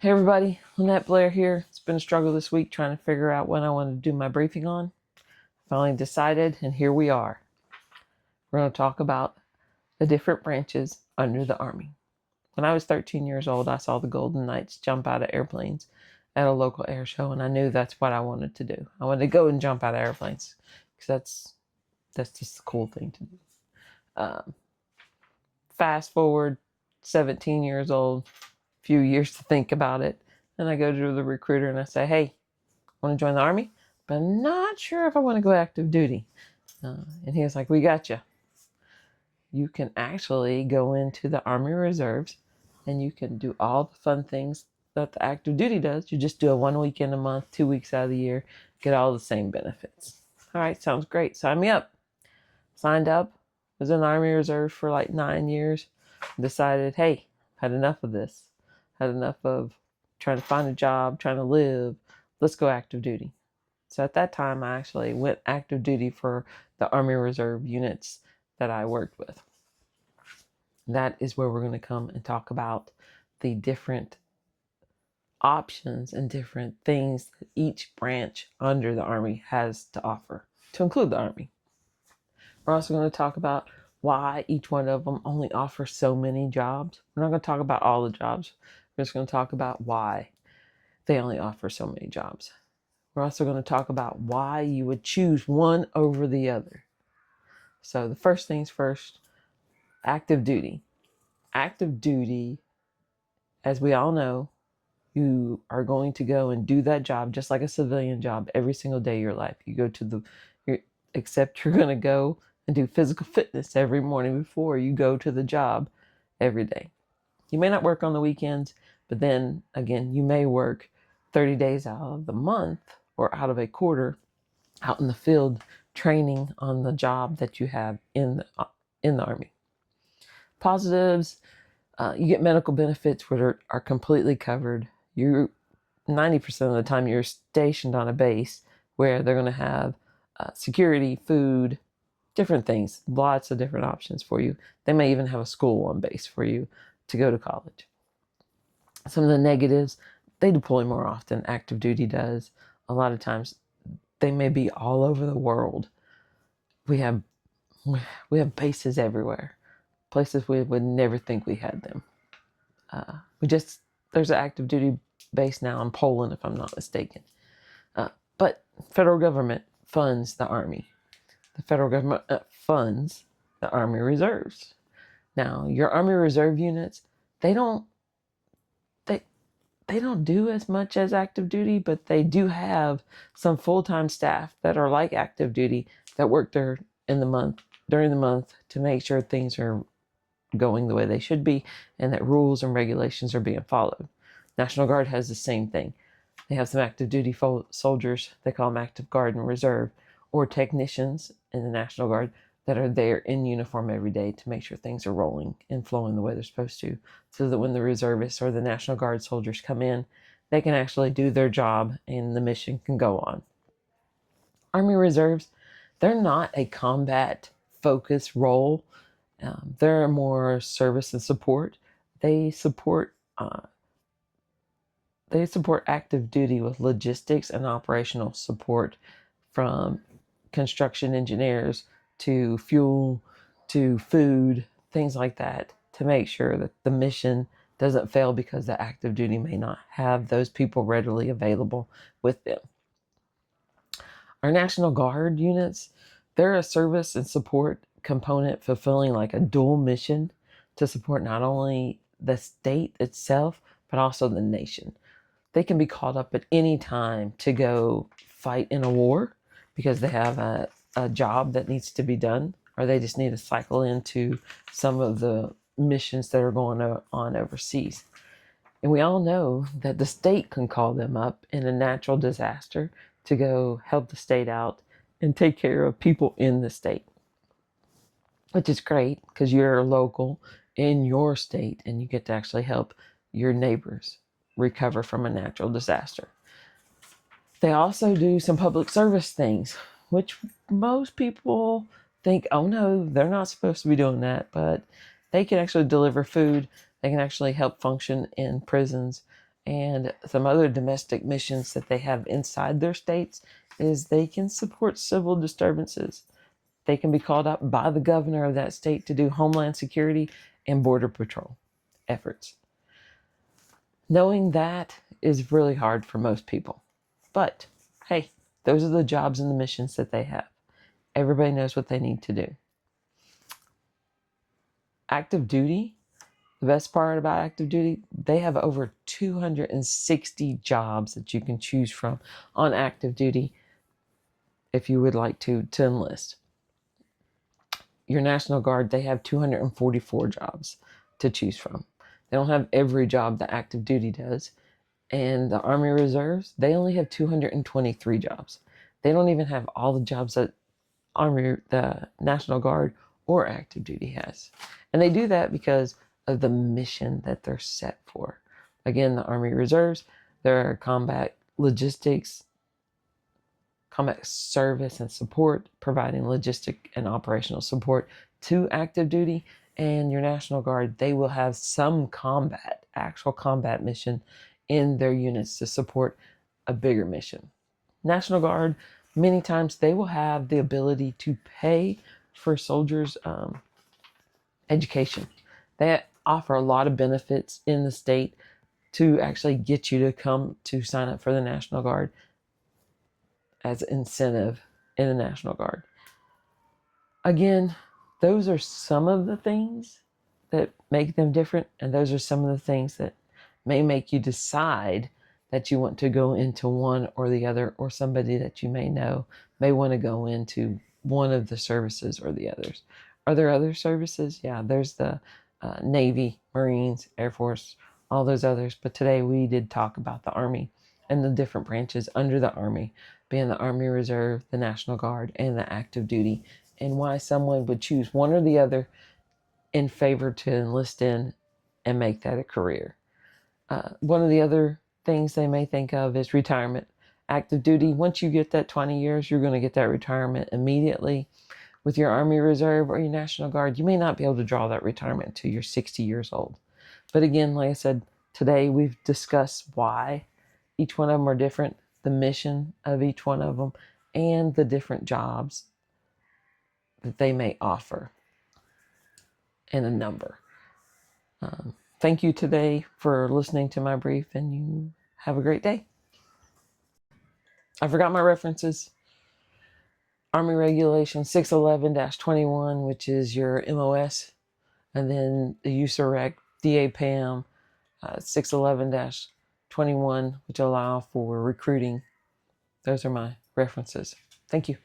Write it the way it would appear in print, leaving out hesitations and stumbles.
Hey everybody, Lynette Blair here. It's been a struggle this week trying to figure out what I want to do my briefing on. Finally decided, and here we are. We're going to talk about the different branches under the Army. When I was 13 years old, I saw the Golden Knights jump out of airplanes at a local air show, and I knew that's what I wanted to do. I wanted to go and jump out of airplanes because that's just a cool thing to do. Fast forward 17 years old, few years to think about it. And I go to the recruiter and I say, hey, I want to join the Army, but I'm not sure if I want to go active duty. And he was like, we got you. You can actually go into the Army Reserves and you can do all the fun things that the active duty does. You just do a 1 weekend a month, 2 weeks out of the year, get all the same benefits. All right, sounds great. Sign me up. Signed up, was in the Army Reserve for like 9 years, decided, hey, had enough of this. Had enough of trying to find a job, trying to live. Let's go active duty. So at that time, I actually went active duty for the Army Reserve units that I worked with. That is where we're going to come and talk about the different options and different things that each branch under the Army has to offer, to include the Army. We're also going to talk about why each one of them only offers so many jobs. We're not going to talk about all the jobs. We're just going to talk about why they only offer so many jobs. We're also going to talk about why you would choose one over the other. So the first things first, active duty. Active duty, as we all know, you are going to go and do that job just like a civilian job every single day of your life. You go to except you're going to go and do physical fitness every morning before you go to the job every day. You may not work on the weekends, but then again, you may work 30 days out of the month or out of a quarter out in the field training on the job that you have in the Army. Positives, you get medical benefits which are completely covered. You 90% of the time you're stationed on a base where they're going to have security, food, different things, lots of different options for you. They may even have a school on base for you to go to college. Some of the negatives, they deploy more often. Active duty does. A lot of times they may be all over the world. We have bases everywhere, places we would never think we had them. There's an active duty base now in Poland, if I'm not mistaken. But federal government funds the Army. The federal government funds the Army Reserves. Now, your Army Reserve units, they don't do as much as active duty, but they do have some full-time staff that are like active duty that work there during the month to make sure things are going the way they should be and that rules and regulations are being followed. National Guard has the same thing. They have some active duty soldiers, they call them active guard and reserve, or technicians in the National Guard that are there in uniform every day to make sure things are rolling and flowing the way they're supposed to, so that when the reservists or the National Guard soldiers come in, they can actually do their job and the mission can go on. Army Reserves, they're not a combat focused role. They're more service and support. They support active duty with logistics and operational support, from construction engineers to fuel to food, things like that, to make sure that the mission doesn't fail because the active duty may not have those people readily available with them. Our National Guard units, they're a service and support component fulfilling like a dual mission to support not only the state itself, but also the nation. They can be called up at any time to go fight in a war because they have a job that needs to be done, or they just need to cycle into some of the missions that are going on overseas. And we all know that the state can call them up in a natural disaster to go help the state out and take care of people in the state, which is great because you're local in your state and you get to actually help your neighbors recover from a natural disaster. They also do some public service things, which most people think, oh no, they're not supposed to be doing that, but they can actually deliver food. They can actually help function in prisons And some other domestic missions that they have inside their states is they can support civil disturbances. They can be called out by the governor of that state to do homeland security and border patrol efforts. Knowing that is really hard for most people. But hey, those are the jobs and the missions that they have. Everybody knows what they need to do. Active duty, the best part about active duty, they have over 260 jobs that you can choose from on active duty if you would like to enlist. Your National Guard, they have 244 jobs to choose from. They don't have every job that active duty does. And the Army Reserves, they only have 223 jobs. They don't even have all the jobs that the National Guard or active duty has. And they do that because of the mission that they're set for. Again, the Army Reserves, they're combat logistics, combat service and support, providing logistic and operational support to active duty. And your National Guard, they will have some actual combat mission in their units to support a bigger mission. National Guard, many times they will have the ability to pay for soldiers' education. They offer a lot of benefits in the state to actually get you to come to sign up for the National Guard as incentive in the National Guard. Again, those are some of the things that make them different, and those are some of the things that may make you decide that you want to go into one or the other, or somebody that you may know may want to go into one of the services or the others. Are there other services? Yeah, there's the Navy, Marines, Air Force, all those others. But today we did talk about the Army and the different branches under the Army, being the Army Reserve, the National Guard, and the active duty, and why someone would choose one or the other in favor to enlist in and make that a career. One of the other things they may think of is retirement. Active duty, once you get that 20 years, you're going to get that retirement immediately. With your Army Reserve or your National Guard, you may not be able to draw that retirement until you're 60 years old. But again, like I said, today we've discussed why each one of them are different, the mission of each one of them, and the different jobs that they may offer, and a number. Thank you today for listening to my brief, and you have a great day. I forgot my references. Army Regulation 611-21, which is your MOS, and then the USAREC DAPAM 611-21, which allow for recruiting. Those are my references. Thank you.